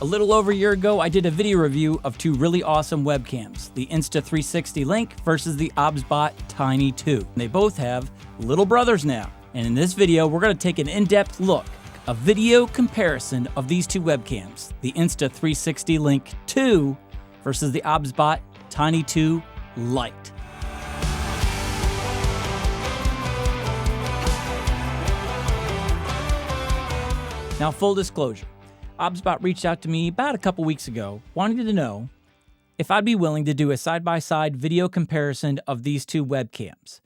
A little over a year ago, I did a video review of two really awesome webcams, the Insta360 Link versus the OBSBOT Tiny 2. They both have little brothers now. And in this video, we're going to take an in-depth look, a video comparison of these two webcams, the Insta360 Link 2 versus the OBSBOT Tiny 2 Lite. Now, full disclosure, OBSBOT reached out to me about a couple weeks ago, wanting to know if I'd be willing to do a side-by-side video comparison of these two webcams.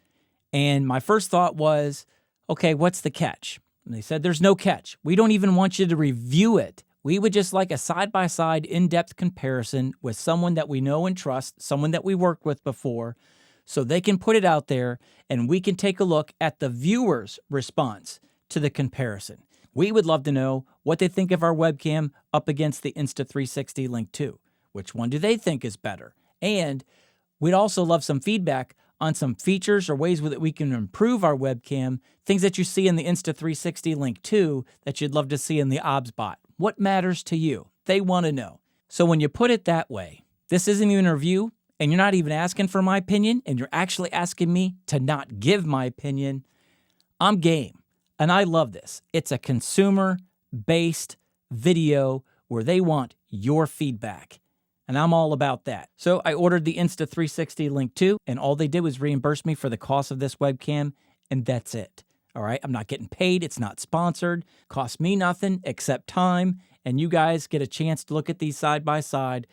And my first thought was, okay, what's the catch? And they said, there's no catch. We don't even want you to review it. We would just like a side-by-side in-depth comparison with someone that we know and trust, someone that we worked with before, so they can put it out there and we can take a look at the viewer's response to the comparison. We would love to know what they think of our webcam up against the Insta360 Link 2. Which one do they think is better? And we'd also love some feedback on some features or ways that we can improve our webcam, things that you see in the Insta360 Link 2 that you'd love to see in the OBSBOT. What matters to you? They want to know. So when you put it that way, this isn't even a review, and you're not even asking for my opinion, and you're actually asking me to not give my opinion, I'm game. And I love this. It's a consumer-based video where they want your feedback. And I'm all about that. So I ordered the Insta360 Link 2, and all they did was reimburse me for the cost of this webcam, and that's it. All right, I'm not getting paid. It's not sponsored. Costs me nothing except time, and you guys get a chance to look at these side by side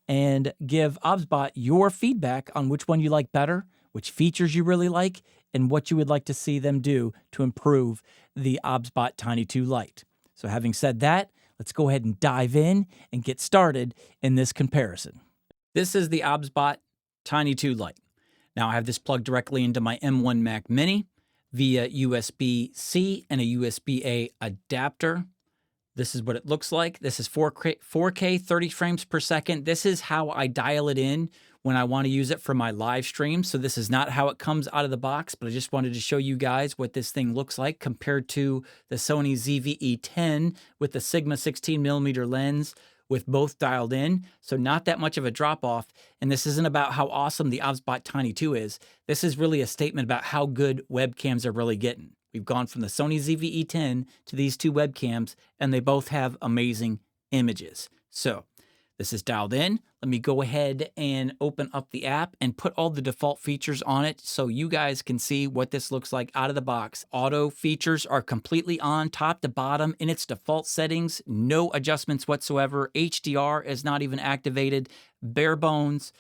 and give OBSBOT your feedback on which one you like better, which features you really like, and what you would like to see them do to improve the OBSBOT Tiny 2 Lite. So having said that, let's go ahead and dive in and get started in this comparison. This is the OBSBOT Tiny 2 Lite. Now I have this plugged directly into my M1 Mac Mini via USB-C and a USB-A adapter. This is what it looks like. This is 4K 30 frames per second. This is how I dial it in when I want to use it for my live stream. So this is not how it comes out of the box, but I just wanted to show you guys what this thing looks like compared to the Sony ZV-e10 with the Sigma 16mm lens with both dialed in. So not that much of a drop off. And this isn't about how awesome the OBSBOT Tiny 2 is. This is really a statement about how good webcams are really getting. We've gone from the Sony ZV-e10 to these two webcams, and they both have amazing images. So this is dialed in. Let me go ahead and open up the app and put all the default features on it so you guys can see what this looks like out of the box. Auto features are completely on top to bottom in its default settings. No adjustments whatsoever. HDR is not even activated. Bare bones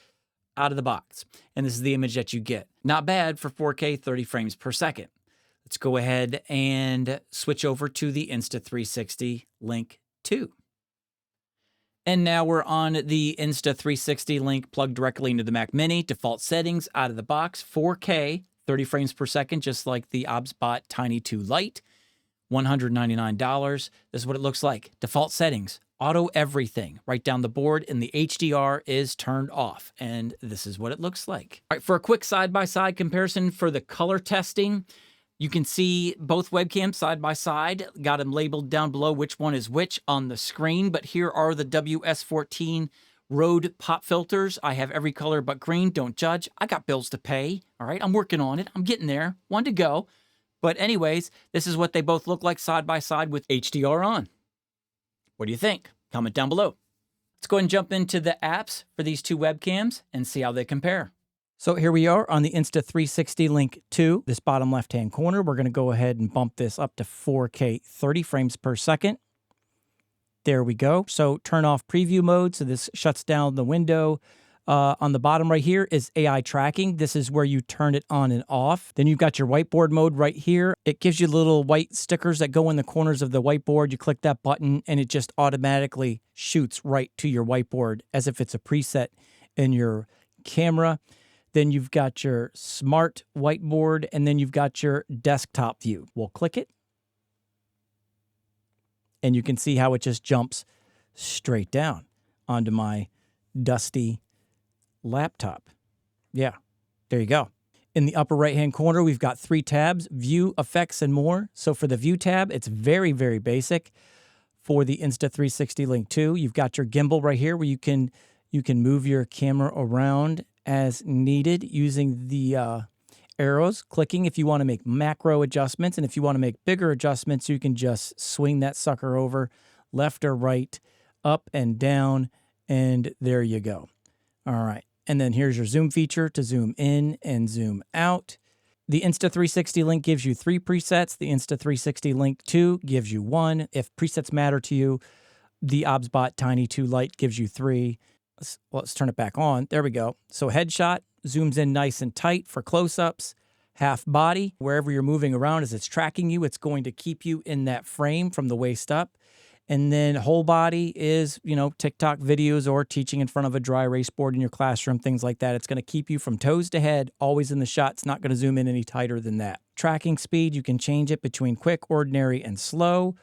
out of the box. And this is the image that you get. Not bad for 4K 30 frames per second. Let's go ahead and switch over to the Insta360 Link 2. And now we're on the Insta360 Link plugged directly into the Mac Mini. Default settings out of the box, 4K, 30 frames per second, just like the OBSBOT Tiny 2 Lite, $199. This is what it looks like. Default settings, auto everything, right down the board, and the HDR is turned off. And this is what it looks like. All right, for a quick side-by-side comparison for the color testing, you can see both webcams side by side. Got them labeled down below which one is which on the screen, but here are the WS14 Rode pop filters. I have every color but green. Don't judge. I got bills to pay. All right, I'm working on it. I'm getting there. One to go. But anyways, this is what they both look like side by side with HDR on. What do you think? Comment down below. Let's go ahead and jump into the apps for these two webcams and see how they compare. So here we are on the Insta360 Link 2, this bottom left-hand corner. We're going to go ahead and bump this up to 4K 30 frames per second. There we go. So turn off preview mode. So this shuts down the window. On the bottom right here is AI tracking. This is where you turn it on and off. Then you've got your whiteboard mode right here. It gives you little white stickers that go in the corners of the whiteboard. You click that button and it just automatically shoots right to your whiteboard as if it's a preset in your camera. Then you've got your smart whiteboard, and then you've got your desktop view. We'll click it, and you can see how it just jumps straight down onto my dusty laptop. Yeah, there you go. In the upper right-hand corner, we've got 3 tabs, View, Effects, and More. So for the View tab, it's very, very basic. for the Insta360 Link 2. You've got your gimbal right here where you can move your camera around as needed using the arrows, clicking if you want to make macro adjustments. And if you want to make bigger adjustments, you can just swing that sucker over left or right, up and down, and there you go. All right. And then here's your zoom feature to zoom in and zoom out. The Insta360 Link gives you 3 presets. The Insta360 Link 2 gives you 1. If presets matter to you, the OBSBOT Tiny 2 Lite gives you 3. Let's turn it back on. There we go. So headshot zooms in nice and tight for close-ups. Half body, wherever you're moving around as it's tracking you, it's going to keep you in that frame from the waist up. And then whole body is, TikTok videos or teaching in front of a dry erase board in your classroom, things like that. It's going to keep you from toes to head, always in the shot. It's not going to zoom in any tighter than that. Tracking speed, you can change it between quick, ordinary, and slow.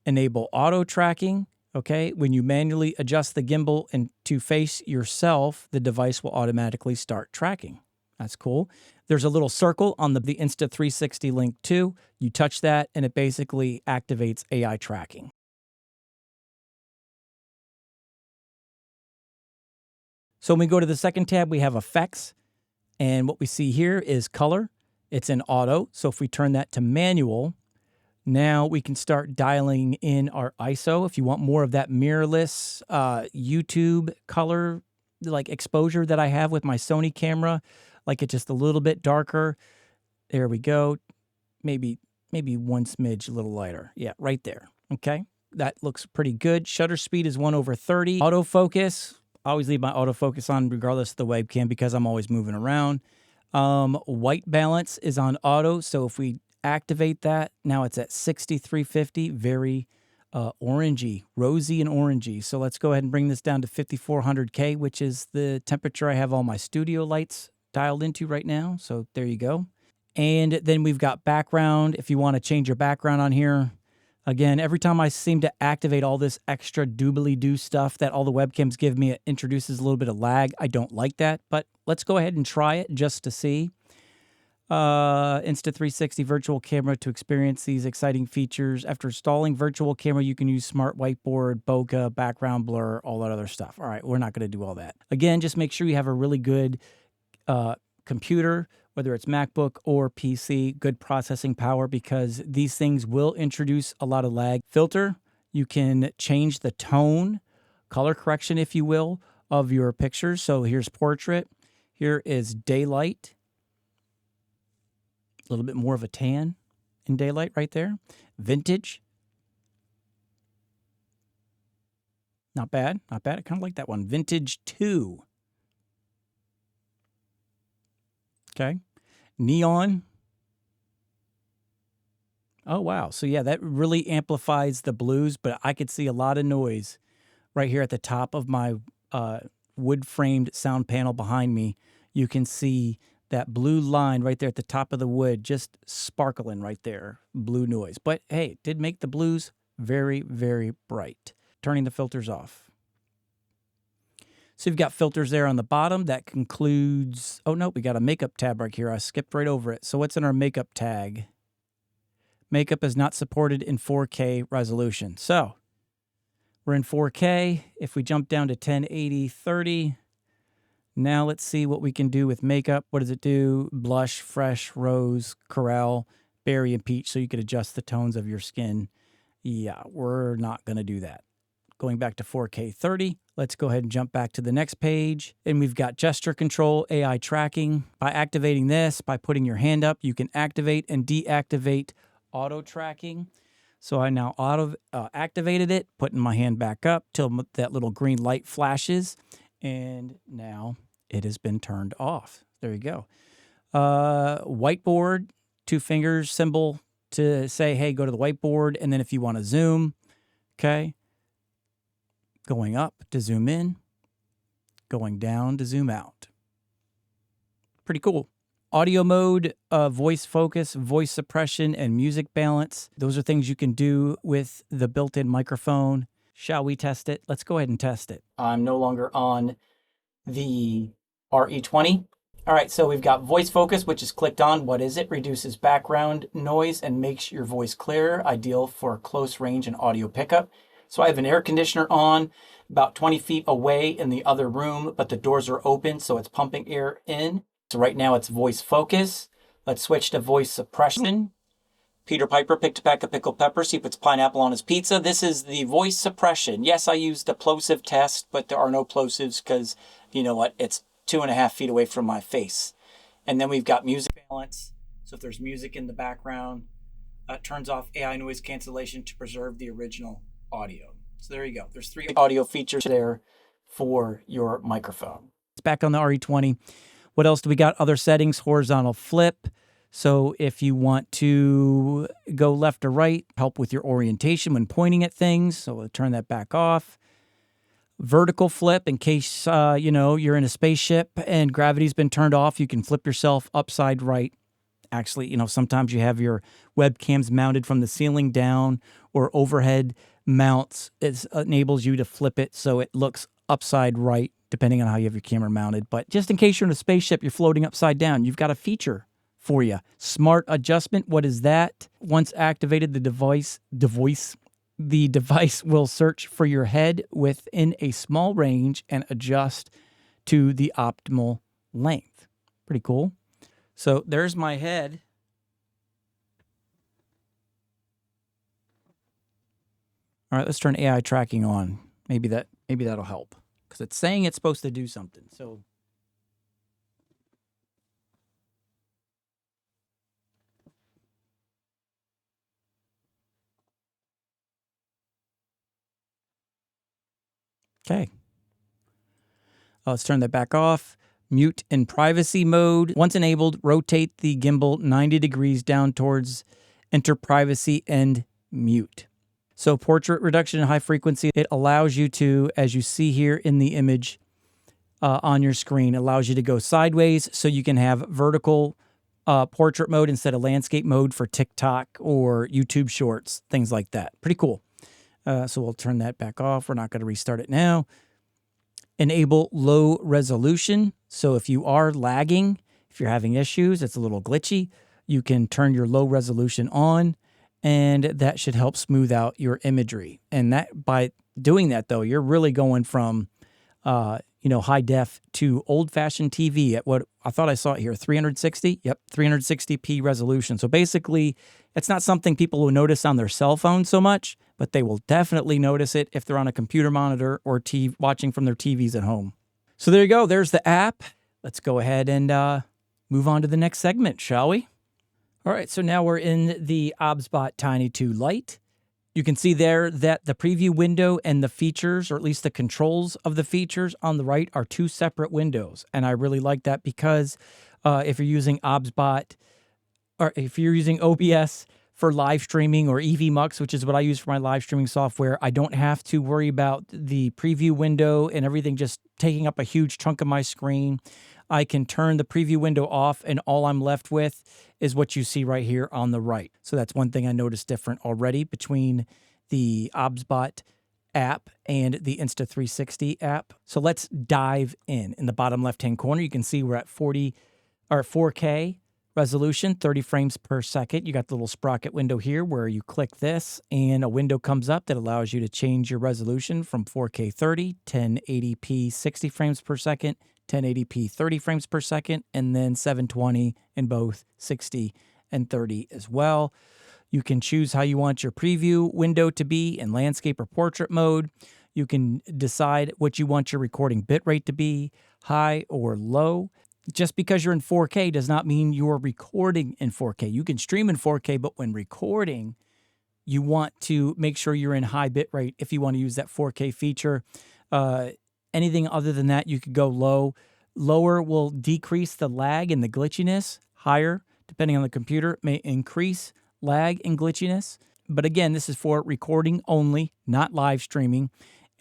Enable auto tracking. Okay, when you manually adjust the gimbal and to face yourself, the device will automatically start tracking. That's cool. There's a little circle on the Insta360 Link 2. You touch that, and it basically activates AI tracking. So when we go to the second tab, we have effects. And what we see here is color. It's in auto. So if we turn that to manual, now we can start dialing in our ISO. If you want more of that mirrorless YouTube color like exposure that I have with my Sony camera, like it just a little bit darker. There we go. Maybe one smidge a little lighter. Yeah, right there. Okay, that looks pretty good. Shutter speed is 1/30. Autofocus. I always leave my autofocus on regardless of the webcam because I'm always moving around. White balance is on auto. So if we activate that, now it's at 6350, very orangey, rosy and orangey. So let's go ahead and bring this down to 5400K, which is the temperature I have all my studio lights dialed into right now. So there you go. And then we've got background. If you want to change your background on here, again, every time I seem to activate all this extra doobly-doo stuff that all the webcams give me, it introduces a little bit of lag. I don't like that, but let's go ahead and try it just to see. Insta360 virtual camera to experience these exciting features. After installing virtual camera, you can use smart whiteboard, bokeh, background blur, all that other stuff. All right, we're not going to do all that. Again, just make sure you have a really good computer, whether it's MacBook or PC, good processing power, because these things will introduce a lot of lag. Filter, you can change the tone, color correction, if you will, of your pictures. So here's portrait. Here is daylight. A little bit more of a tan in daylight right there. Vintage. Not bad, not bad. I kind of like that one. Vintage 2. Okay. Neon. Oh, wow. So yeah, that really amplifies the blues, but I could see a lot of noise right here at the top of my wood-framed sound panel behind me. You can see that blue line right there at the top of the wood, just sparkling right there, blue noise. But hey, it did make the blues very, very bright. Turning the filters off. So you've got filters there on the bottom. That concludes, oh no, we got a makeup tab right here. I skipped right over it. So what's in our makeup tag? Makeup is not supported in 4K resolution. So we're in 4K. If we jump down to 1080, 30, now let's see what we can do with makeup. What does it do? Blush, fresh, rose, coral, berry, and peach. So you could adjust the tones of your skin. Yeah, we're not going to do that. Going back to 4K 30, let's go ahead and jump back to the next page. And we've got gesture control, AI tracking. By activating this, by putting your hand up, you can activate and deactivate auto tracking. So I now activated it, putting my hand back up till that little green light flashes. And now it has been turned off. There you go. Whiteboard, 2 fingers symbol to say, hey, go to the whiteboard. And then if you want to zoom, okay. Going up to zoom in, going down to zoom out. Pretty cool. Audio mode, voice focus, voice suppression, and music balance. Those are things you can do with the built-in microphone. Shall we test it? Let's go ahead and test it. I'm no longer on the RE20. All right, so we've got voice focus, which is clicked on. What is it? Reduces background noise and makes your voice clearer, ideal for close range and audio pickup. So I have an air conditioner on about 20 feet away in the other room, but the doors are open, so it's pumping air in. So right now it's voice focus. Let's switch to voice suppression. Peter Piper picked a pack of pickled peppers. He puts pineapple on his pizza. This is the voice suppression. Yes, I used a plosive test, but there are no plosives because, you know what, it's 2.5 feet away from my face. And then we've got music balance. So if there's music in the background, turns off AI noise cancellation to preserve the original audio. So there you go. There's 3 audio features there for your microphone. It's back on the RE20. What else do we got? Other settings, horizontal flip. So if you want to go left or right, help with your orientation when pointing at things. So we'll turn that back off. Vertical flip, in case, you know, you're in a spaceship and gravity's been turned off, you can flip yourself upside right. Actually, you know, sometimes you have your webcams mounted from the ceiling down or overhead mounts. It enables you to flip it so it looks upside right, depending on how you have your camera mounted. But just in case you're in a spaceship, you're floating upside down, you've got a feature for you. Smart adjustment, what is that? Once activated, the device will search for your head within a small range and adjust to the optimal length. Pretty cool. So there's my head. All right, let's turn AI tracking on. Maybe that'll help because it's saying it's supposed to do something. So okay. Let's turn that back off. Mute in privacy mode. Once enabled, rotate the gimbal 90 degrees down towards enter privacy and mute. So portrait reduction and high frequency, it allows you to, as you see here in the image on your screen, allows you to go sideways so you can have vertical portrait mode instead of landscape mode for TikTok or YouTube shorts, things like that. Pretty cool. So we'll turn that back off. We're not going to restart it now. Enable low resolution. So if you are lagging, if you're having issues, it's a little glitchy, you can turn your low resolution on, and that should help smooth out your imagery. And that, by doing that though, you're really going from you know, high def to old-fashioned TV at what I thought I saw it here, 360. Yep, 360p resolution. So basically, it's not something people will notice on their cell phone so much, but they will definitely notice it if they're on a computer monitor or watching from their TVs at home. So there you go. There's the app. Let's go ahead and move on to the next segment, shall we? All right, so now we're in the OBSBOT Tiny 2 Lite. You can see there that the preview window and the features, or at least the controls of the features on the right, are 2 separate windows. And I really like that because if you're using OBSBOT, or if you're using OBS for live streaming or EVMux, which is what I use for my live streaming software, I don't have to worry about the preview window and everything just taking up a huge chunk of my screen. I can turn the preview window off and all I'm left with is what you see right here on the right. So that's one thing I noticed different already between the OBSBOT app and the Insta360 app. So let's dive in. In the bottom left-hand corner, you can see we're at 4K resolution, 30 frames per second. You got the little sprocket window here where you click this and a window comes up that allows you to change your resolution from 4K 30, 1080p 60 frames per second, 1080p 30 frames per second, and then 720 in both 60 and 30 as well. You can choose how you want your preview window to be in landscape or portrait mode. You can decide what you want your recording bitrate to be, high or low. Just because you're in 4K does not mean you're recording in 4K. You can stream in 4K, but when recording, you want to make sure you're in high bitrate if you want to use that 4K feature. Anything other than that, you could go low. Lower will decrease the lag and the glitchiness. Higher, depending on the computer, may increase lag and glitchiness. But again, this is for recording only, not live streaming.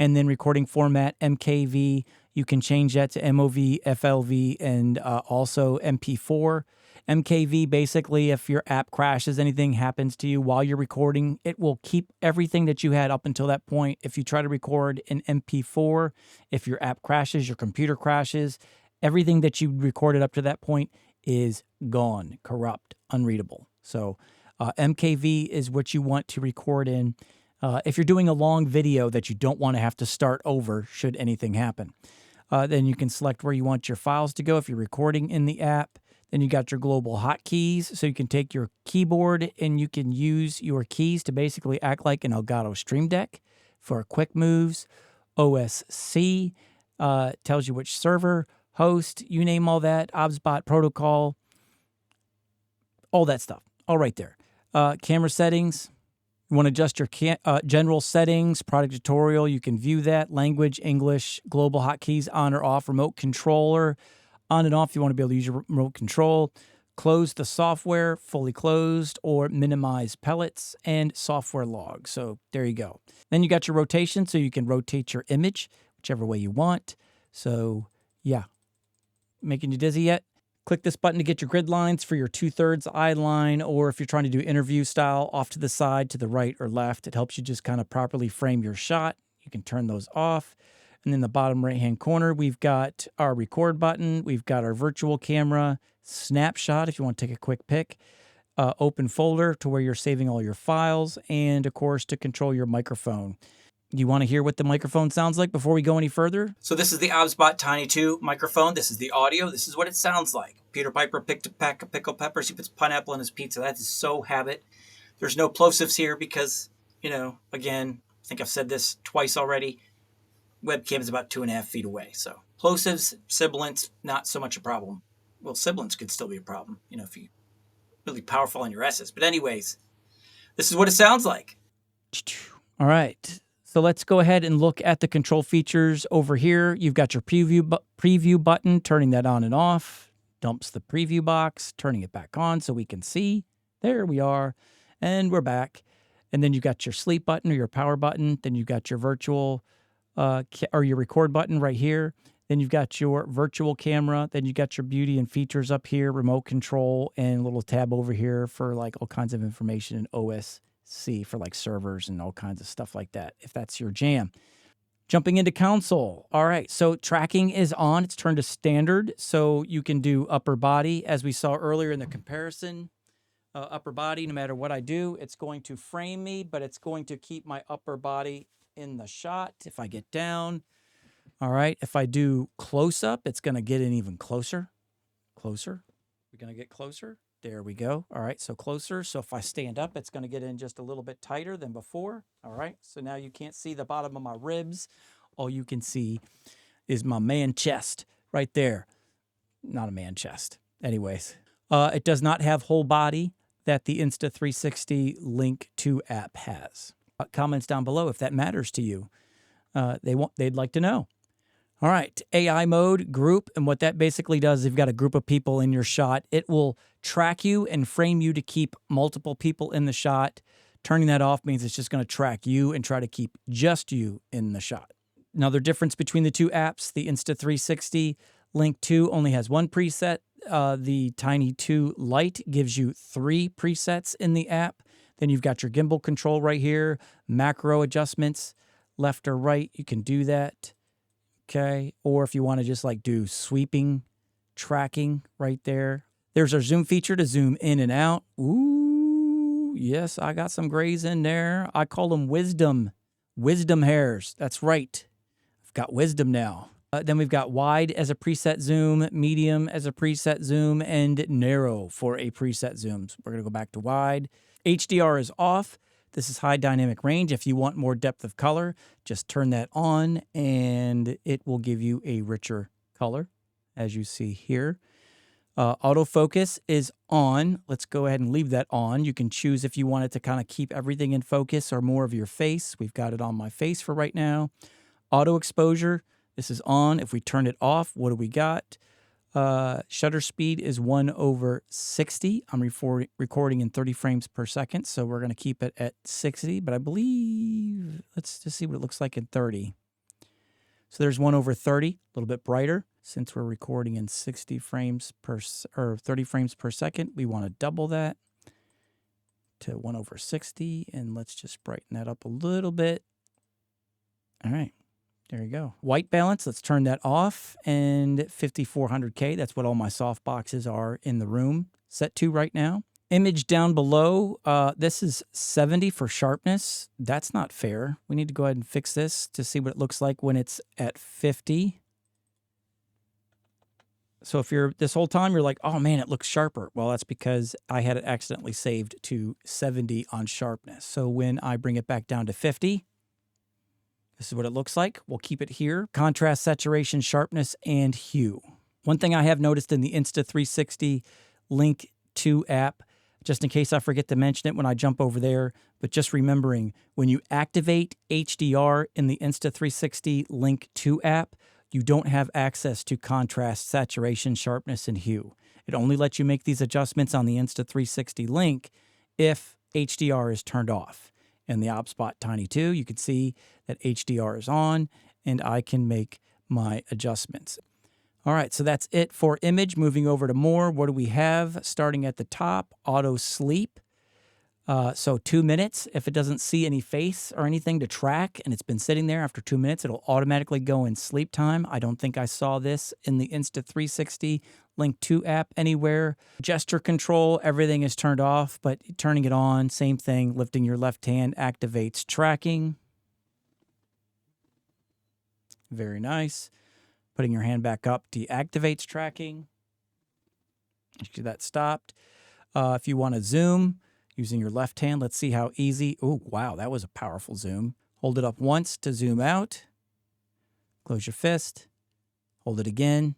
And then recording format, MKV, you can change that to MOV, FLV, and also MP4. MKV, basically, if your app crashes, anything happens to you while you're recording, it will keep everything that you had up until that point. If you try to record in MP4, if your app crashes, your computer crashes, everything that you recorded up to that point is gone, corrupt, unreadable. So MKV is what you want to record in. if you're doing a long video that you don't want to have to start over should anything happen. Then you can select where you want your files to go if you're recording in the app. Then you got your global hotkeys, so you can take your keyboard and you can use your keys to basically act like an Elgato Stream Deck for quick moves. OSC tells you which server, host, you name all that, OBSBOT protocol, all that stuff, all right there. Camera settings, you want to adjust your general settings, product tutorial, you can view that, language, English, global hotkeys, on or off, remote controller, on and off, you want to be able to use your remote control, close the software, fully closed, or minimize pellets, and software log. So there you go. Then you got your rotation, so you can rotate your image whichever way you want. So yeah, making you dizzy yet? Click this button to get your grid lines for your 2/3 eye line, or if you're trying to do interview style, off to the side, to the right or left. It helps you just kind of properly frame your shot. You can turn those off. And in the bottom right-hand corner, we've got our record button. We've got our virtual camera, snapshot if you want to take a quick pic, open folder to where you're saving all your files, and of course to control your microphone. You want to hear what the microphone sounds like before we go any further? So this is the OBSBOT Tiny 2 microphone. This is the audio. This is what it sounds like. Peter Piper picked a pack of pickled peppers. He puts pineapple in his pizza. That is so habit. There's no plosives here because, you know, again, I think I've said this twice already. Webcam is about 2.5 feet away. So plosives, sibilants, not so much a problem. Well, sibilants could still be a problem, you know, if you're really powerful on your S's. But anyways, this is what it sounds like. All right. So let's go ahead and look at the control features over here. You've got your preview button, turning that on and off. Dumps the preview box, turning it back on so we can see. There we are. And we're back. And then you got your sleep button or your power button. Then you've got your virtual or your record button right here. Then you've got your virtual camera. Then you got your beauty and features up here, remote control, and a little tab over here for like all kinds of information in OSC for like servers and all kinds of stuff like that, if that's your jam. Jumping into console. All right, so tracking is on. It's turned to standard, so you can do upper body, as we saw earlier in the comparison. Upper body, no matter what I do, it's going to frame me, but it's going to keep my upper body in the shot. If I get down, all right, if I do close up, it's going to get in even closer. Closer. We're going to get closer. There we go. All right, so closer. So if I stand up, it's going to get in just a little bit tighter than before. All right, so now you can't see the bottom of my ribs. All you can see is my man chest right there. Not a man chest. Anyways, it does not have whole body that the Insta360 Link 2 app has. Comments down below if that matters to you. They'd like to know. All right, AI mode, group, and what that basically does is you've got a group of people in your shot. It will track you and frame you to keep multiple people in the shot. Turning that off means it's just going to track you and try to keep just you in the shot. Another difference between the two apps, the Insta360 Link 2 only has one preset. The Tiny 2 Lite gives you 3 presets in the app. Then you've got your gimbal control right here, macro adjustments, left or right, you can do that. Okay, or if you want to just like do sweeping tracking right there. There's our zoom feature to zoom in and out. Ooh, yes, I got some grays in there. I call them wisdom hairs. That's right. I've got wisdom now. Then we've got wide as a preset zoom, medium as a preset zoom, and narrow for a preset zoom. So we're going to go back to wide. HDR is off. This is high dynamic range. If you want more depth of color, just turn that on and it will give you a richer color, as you see here. Autofocus is on. Let's go ahead and leave that on. You can choose if you want it to kind of keep everything in focus or more of your face. We've got it on my face for right now. Auto exposure, this is on. If we turn it off, what do we got? Shutter speed is 1/60. I'm recording in 30 frames per second, so we're going to keep it at 60, but I believe, let's just see what it looks like in 30. So there's 1/30, a little bit brighter. Since we're recording in 60 frames per, or 30 frames per second, we want to double that to 1/60, and let's just brighten that up a little bit. All right. There you go. White balance, let's turn that off, and 5400K, that's what all my soft boxes are in the room set to right now. Image down below, this is 70 for sharpness. That's not fair. We need to go ahead and fix this to see what it looks like when it's at 50. So if you're this whole time, you're like, oh man, it looks sharper. Well, that's because I had it accidentally saved to 70 on sharpness. So when I bring it back down to 50, this is what it looks like. We'll keep it here. Contrast, saturation, sharpness, and hue. One thing I have noticed in the Insta360 Link 2 app, just in case I forget to mention it when I jump over there, but just remembering, when you activate HDR in the Insta360 Link 2 app, you don't have access to contrast, saturation, sharpness, and hue. It only lets you make these adjustments on the Insta360 Link if HDR is turned off. In the OBSBOT Tiny 2, you can see that HDR is on, and I can make my adjustments. All right, so that's it for image. Moving over to more, what do we have? Starting at the top, auto sleep. So 2 minutes. If it doesn't see any face or anything to track and it's been sitting there after 2 minutes, it'll automatically go in sleep time. I don't think I saw this in the Insta360 Link 2 app anywhere. Gesture control, everything is turned off, but turning it on, same thing. Lifting your left hand activates tracking. Very nice. Putting your hand back up deactivates tracking. That stopped. If you want to zoom, using your left hand, let's see how easy. Oh, wow, that was a powerful zoom. Hold it up once to zoom out. Close your fist. Hold it again.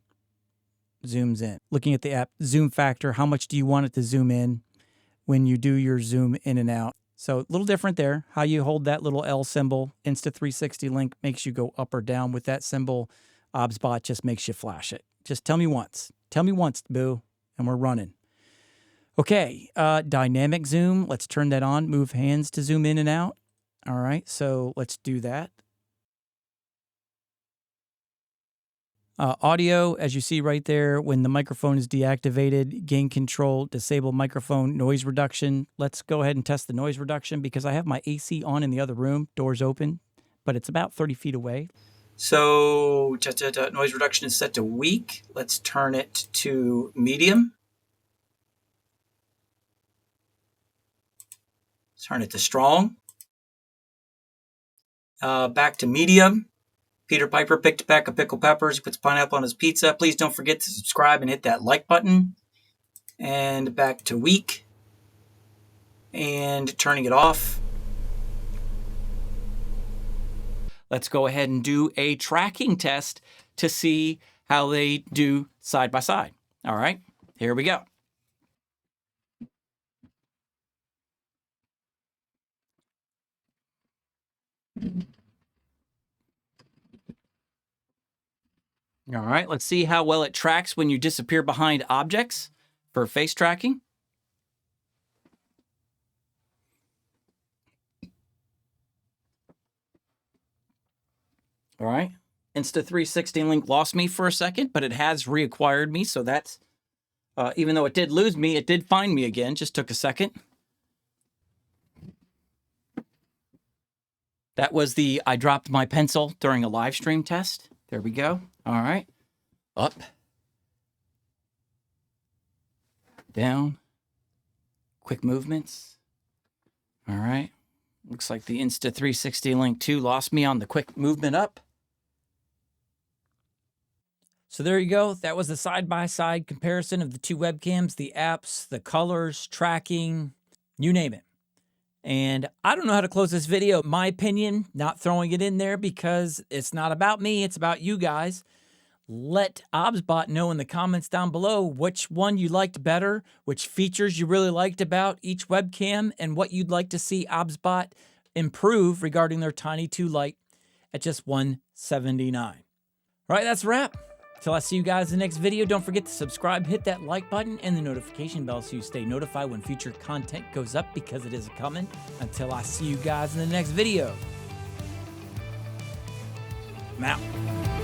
Zooms in. Looking at the app zoom factor, how much do you want it to zoom in when you do your zoom in and out? So a little different there. How you hold that little L symbol. Insta360 Link makes you go up or down with that symbol. OBSBOT just makes you flash it. Just tell me once. Tell me once, boo, and we're running. Okay, dynamic zoom. Let's turn that on. Move hands to zoom in and out. All right, so let's do that. Audio, as you see right there, when the microphone is deactivated, gain control, disable microphone, noise reduction. Let's go ahead and test the noise reduction because I have my AC on in the other room, doors open, but it's about 30 feet away. So noise reduction is set to weak. Let's turn it to medium. Turn it to strong. Back to medium. Peter Piper picked a pack of pickled peppers. He puts pineapple on his pizza. Please don't forget to subscribe and hit that like button. And back to weak. And turning it off. Let's go ahead and do a tracking test to see how they do side by side. All right, here we go. All right, let's see how well it tracks when you disappear behind objects for face tracking. All right, Insta360 Link lost me for a second, but it has reacquired me, so that's, even though it did lose me, it did find me again, just took a second. That was the I dropped my pencil during a live stream test. There we go. All right. Up. Down. Quick movements. All right. Looks like the Insta360 Link 2 lost me on the quick movement up. So there you go. That was the side-by-side comparison of the two webcams, the apps, the colors, tracking, you name it. And I don't know how to close this video. My opinion, not throwing it in there because it's not about me. It's about you guys. Let OBSBOT know in the comments down below which one you liked better, which features you really liked about each webcam, and what you'd like to see OBSBOT improve regarding their Tiny 2 Lite at just $179. All right, that's a wrap. Till I see you guys in the next video, don't forget to subscribe, hit that like button, and the notification bell so you stay notified when future content goes up because it is coming. Until I see you guys in the next video. I'm out.